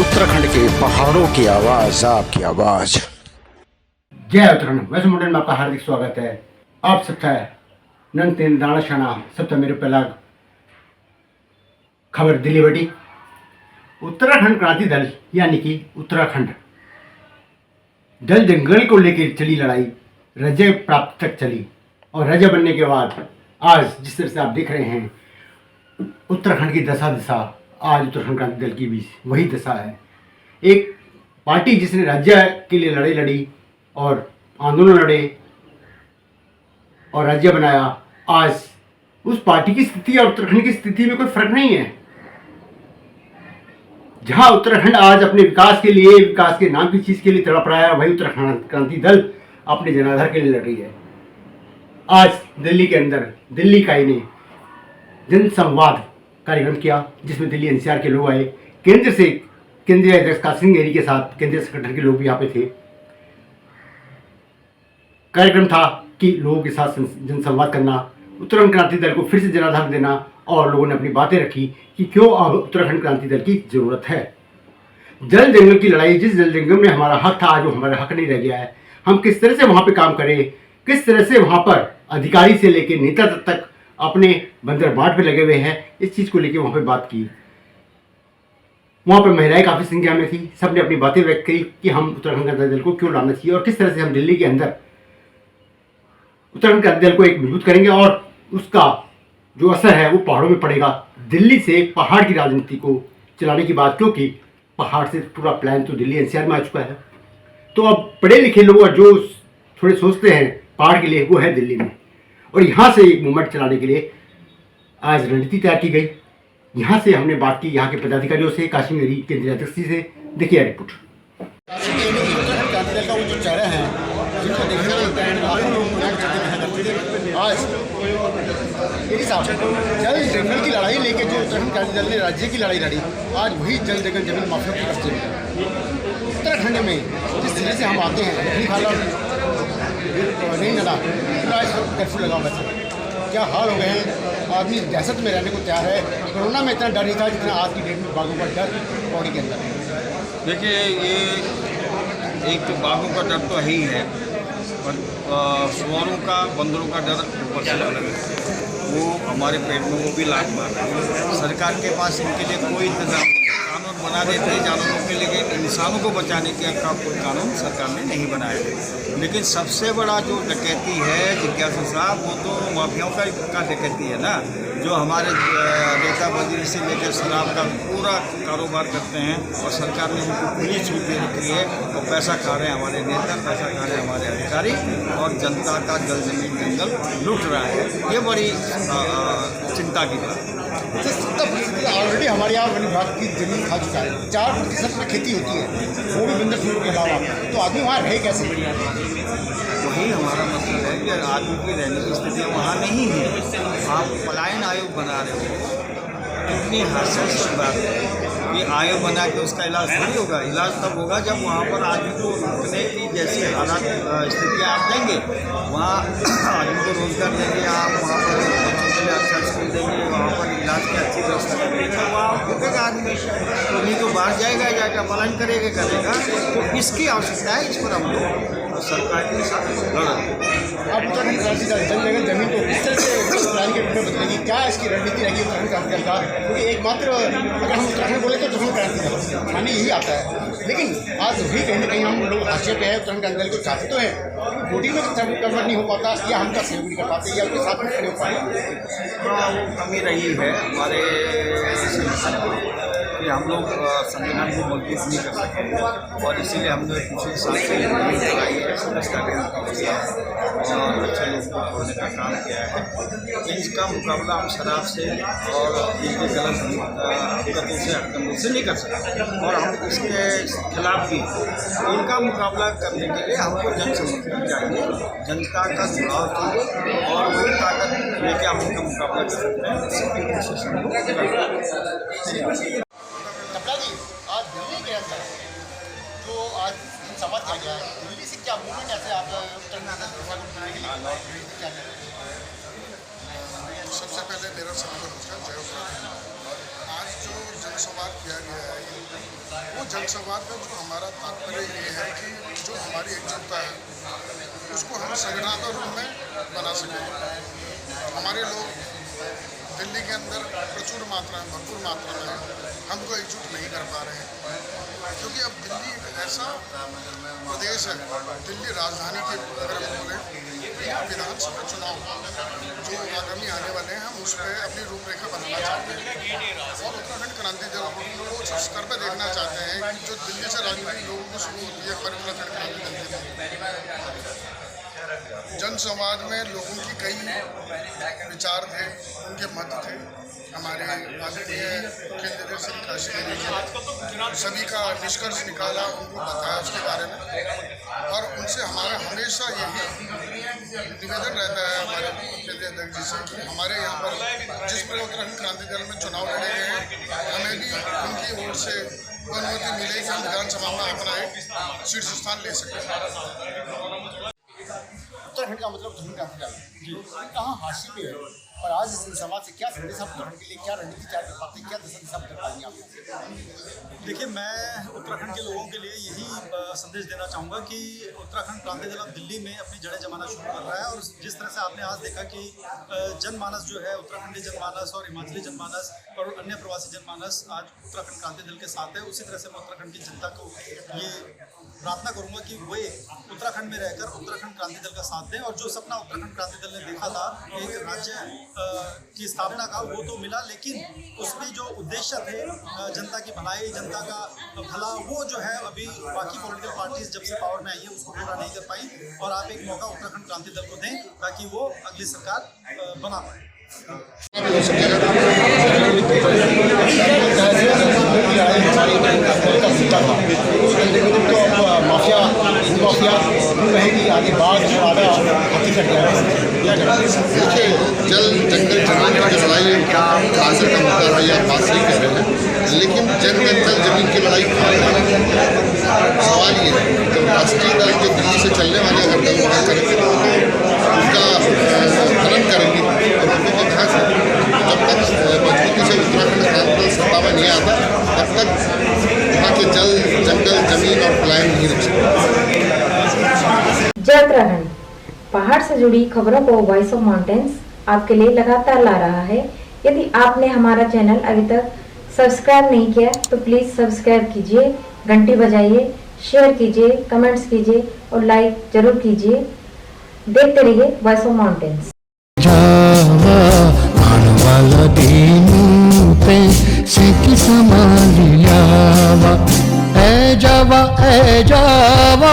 उत्तराखंड के पहाड़ों की आवाज, आपकी आवाज। जय उत्तराखंड। वैसे मॉडल में आपका हार्दिक स्वागत है। आप सबका नंद तीन दाना शाना सबका मेरे पहला खबर दिल्ली बड़ी। उत्तराखंड क्रांति दल यानी कि उत्तराखंड जल जंगल को लेकर चली लड़ाई रजय प्राप्त तक चली और रजय बनने के बाद आज जिस तरह से आप देख रहे हैं उत्तराखंड की दिशा आज उत्तराखंड क्रांति दल की भी वही दशा है। एक पार्टी जिसने राज्य के लिए लड़ाई लड़ी और आंदोलन लड़े और राज्य बनाया, आज उस पार्टी की स्थिति और उत्तराखंड की स्थिति में कोई फर्क नहीं है। जहां उत्तराखंड आज अपने विकास के लिए, विकास के नाम की चीज के लिए तड़प रहा है, वही उत्तराखंड क्रांति दल अपने जनाधार के लिए लड़ रही है। आज दिल्ली के अंदर दिल्ली इकाई ने जनसंवाद कार्यक्रम किया जिसमें दिल्ली एनसीआर के लोग आए, केंद्र से केंद्रीय अध्यक्ष कासिम गिरी के साथ केंद्रीय संगठन के लोग भी यहाँ पे थे। कार्यक्रम था कि लोगों के साथ जनसंवाद करना, उत्तराखंड क्रांति दल को फिर से जनाधार देना और लोगों ने अपनी बातें रखी कि क्यों अब उत्तराखंड क्रांति दल की जरूरत है। जल जंगल की लड़ाई, जिस जल जंगल में हमारा हक था आज वो हमारा हक नहीं रह गया है। हम किस तरह से वहां पे काम करें, किस तरह से वहां पर अधिकारी से लेकर नेता तक अपने बंदर बाट पे लगे हुए हैं, इस चीज को लेकर वहां पे बात की। वहां पर महिलाएं काफी संख्या में थी, सबने अपनी बातें व्यक्त की कि हम उत्तराखंड क्रांति दल को क्यों लाना चाहिए और किस तरह से हम दिल्ली के अंदर उत्तराखंड क्रांति दल को एक मजबूत करेंगे और उसका जो असर है वो पहाड़ों में पड़ेगा। दिल्ली से पहाड़ की राजनीति को चलाने की बात, क्योंकि पहाड़ से पूरा प्लान तो दिल्ली एनसीआर में आ चुका है। तो अब पढ़े लिखे लोग और जो थोड़े सोचते हैं पहाड़ के लिए, वो है दिल्ली में। और यहाँ से एक मूवमेंट चलाने के लिए आज रणनीति तैयार की गई। यहाँ से हमने बात की यहाँ के पदाधिकारियों से, कासिम गिरी केंद्रीय अध्यक्ष से। देखिए रिपोर्ट। कासिम गिरी उत्तराखंड क्रांति दल का वो जो चेहरा है, जिनको देखने आज गिरी साहब जल जंगल की लड़ाई लेके जो उत्तराखंड क्रांति दल ने राज्य की लड़ाई लड़ी, आज वही जल जंगल जमीन माफिया के कब्जे में। उत्तराखंड में जिस तरह से हम आते हैं नहीं नला कर्फ्यू लगा हुआ था, क्या हाल हो गए हैं। आदमी दहशत में रहने को तैयार है। कोरोना में इतना डर नहीं था जितना आज की डेट में बाघों का डर बॉडी के अंदर। देखिए, ये एक तो बाघों का डर तो है ही है, पर सुअरों का, बंदरों का डर ऊपर से अलग है। वो हमारे पेट में वो भी लात मार रहे हैं। सरकार के पास इनके लिए कोई इंतजाम नहीं। कानून बना देते हैं जानवरों के लिए, इंसानों को बचाने के का कोई कानून सरकार ने नहीं बनाया। लेकिन सबसे बड़ा जो डकैती है जिज्ञासु साहब, वो तो माफियाओं का डकैती है ना, जो हमारे रेता बजरी से लेकर शराब का पूरा कारोबार करते हैं और सरकार ने उनको खुली छूट दे रखी है और पैसा खा रहे हैं हमारे नेता, पैसा खा रहे हैं हमारे अधिकारी और जनता का जल जमीन जंगल लूट रहा है। ये बड़ी चिंता की बात है। ऑलरेडी हमारे यहाँ वन विभाग की जमीन खा चुका है, 4% में खेती होती है, वो भी बंदर सूर के अलावा, तो आदमी वहाँ रहे कैसे? वही हमारा मतलब है कि आदमी की रहने की स्थिति वहाँ नहीं है। आप पलायन आयोग बना रहे हो, कितनी हास्यास्पद बात है कि आयोग बना के उसका इलाज थोड़ी होगा। इलाज तब होगा जब वहाँ पर आदमी को रुकने की जैसी हालात स्थितियाँ आप देंगे, वहाँ आदमी को रोजगार देंगे, आप वहाँ पर बच्चों के लिए अच्छा स्कूल देंगे, वहाँ पर इलाज की अच्छी व्यवस्था करेंगे, तो वहाँ रुकेगा आदमी। तो नहीं तो बाहर जाएगा, जाकर पलायन करेगा। तो इसकी आवश्यकता है, इस पर हम लोग सरकार के साथ लड़ रहे हैं। अब उत्तराखंड क्रांति दल जल जंगल जमीन को किस तरह से प्लान के रूप में बदलेगी, क्या इसकी रणनीति रहेगी उत्तराखंड क्रांति दल का? क्योंकि एकमात्र अगर हम उत्तराखंड बोले तो उत्तराखंड क्रांति दल माने यही आता है, लेकिन आज भी कहीं ना कहीं हम लोग हाशिए पे है। उत्तराखंड क्रांति दल को चाहते तो है, वोटिंग में कन्वर्ट नहीं हो पाता, या हम का सहयोग नहीं कर पाते, या उसके साथ में खड़े हो पाते। हाँ, वो कमी रही है हमारे कि हम लोग संविधान को मजबूत नहीं कर सकते और इसीलिए हमने पिछले साल से चलाई है, समझता है और अच्छे लोगों को छोड़ने का काम किया है। इसका मुकाबला हम शराब से और इनके गलत हरकतों से, हरकतों से नहीं कर सकते और हम इसके खिलाफ भी इनका मुकाबला करने के लिए हमको जन समर्थन चाहिए, जनता का जुड़ाव चाहिए और वही ताकत लेके हम उनका मुकाबला कर सकते हैं। इसकी कोशिश हम लोग कर रहे हैं। आज दिल्ली के अंदर जो आज संवाद किया गया है, दिल्ली से क्या मूवमेंट ऐसे आप सबसे पहले मेरा सभी को नमस्कार, जय उत्तराखंड। आज जो जनसंवाद किया गया है वो जन संवाद का जो हमारा तात्पर्य ये है कि जो हमारी एकजुटता है उसको हम संगठनात्मक रूप में बना सकें। हमारे लोग दिल्ली के अंदर प्रचुर मात्रा में, भरपूर मात्रा में हमको एकजुट नहीं कर पा रहे हैं, क्योंकि अब दिल्ली एक ऐसा प्रदेश है, दिल्ली राजधानी के अगर हम बोलें, विधानसभा चुनाव जो आगामी आने वाले हैं हम उस पर अपनी रूपरेखा बनाना चाहते हैं और उत्तराखंड क्रांति दल को उस स्तर पर देखना चाहते हैं कि जो दिल्ली से राजनीति लोगों को शुरू होती है हमारे उत्तराखंड क्रांति दल के जन संवाद में लोगों की कई विचार थे, उनके मत थे। हमारे आदरणीय मुख्यमंत्री श्री काशी जी ने सभी का निष्कर्ष निकाला, उनको बताया उसके बारे में, और उनसे हमारा हमेशा यही निवेदन रहता है हमारे मुख्यमंत्री अध्यक्ष जी से कि हमारे यहाँ पर जिस पर उत्तराखंड क्रांति दल में चुनाव लड़े गए हैं हमें भी उनकी ओर से अनुमति मिले कि हम विधानसभा में अपना एक शीर्ष स्थान ले सकें। उत्तराखंड का मतलब उत्तराखंड क्रांति दल कहाँ हाशिए पे है, और आज इस समाज से क्या संदेश आप उत्तराखंड के लिए, क्या रणनीति तैयार कर पाते हैं, क्या दिशा बदल पाएंगे आप? देखिए, मैं उत्तराखंड के लोगों के लिए यही संदेश देना चाहूँगा कि उत्तराखंड क्रांति दल अब दिल्ली में अपनी जड़ें जमाना शुरू कर रहा है, और जिस तरह से आपने आज देखा कि जनमानस जो है, उत्तराखंडी जनमानस और हिमाचली जनमानस और अन्य प्रवासी जनमानस आज उत्तराखंड क्रांति दल के साथ है, उसी तरह से मैं उत्तराखंड की जनता को ये प्रार्थना करूँगा कि वे उत्तराखंड में रहकर उत्तराखंड क्रांति दल का साथ दें, और जो सपना उत्तराखंड क्रांति दल ने देखा था एक राज्य की स्थापना का, वो तो मिला, लेकिन उसमें जो उद्देश्य थे जनता की भलाई, जनता का भला, वो जो है अभी बाकी पॉलिटिकल पार्टीज जब से पावर में आई है उसको पूरा नहीं कर पाई, और आप एक मौका उत्तराखंड क्रांति दल को दें ताकि वो अगली सरकार बना पाए। माफिया कहेगी आगे बाद आधा हकीकत देखिए, जल जंगल जमीन की लड़ाई हासिल का मुद्दा है, आप बात सही कह रहे हैं, लेकिन जल जंगल जमीन की लड़ाई सवाल ये है जब राष्ट्रीय दल के दिल्ली से चलने वाले अगर दल वहाँ करेंगे तो उसका हनन करेंगे, और उनको कहाँ से जब तक मजबूती से उत्तराखंड क्रांति दल सत्ता में नहीं आता तब तक वहाँ के जल जंगल जमीन और पलायन नहीं रुक सकते। जय उत्तराखंड पहाड़ से जुड़ी खबरों को वॉइस ऑफ माउंटेन्स आपके लिए लगातार ला रहा है। यदि आपने हमारा चैनल अभी तक सब्सक्राइब नहीं किया तो प्लीज सब्सक्राइब कीजिए, घंटी बजाइए, शेयर कीजिए, कमेंट्स कीजिए और लाइक जरूर कीजिए। देखते रहिए voice of mountains. A Java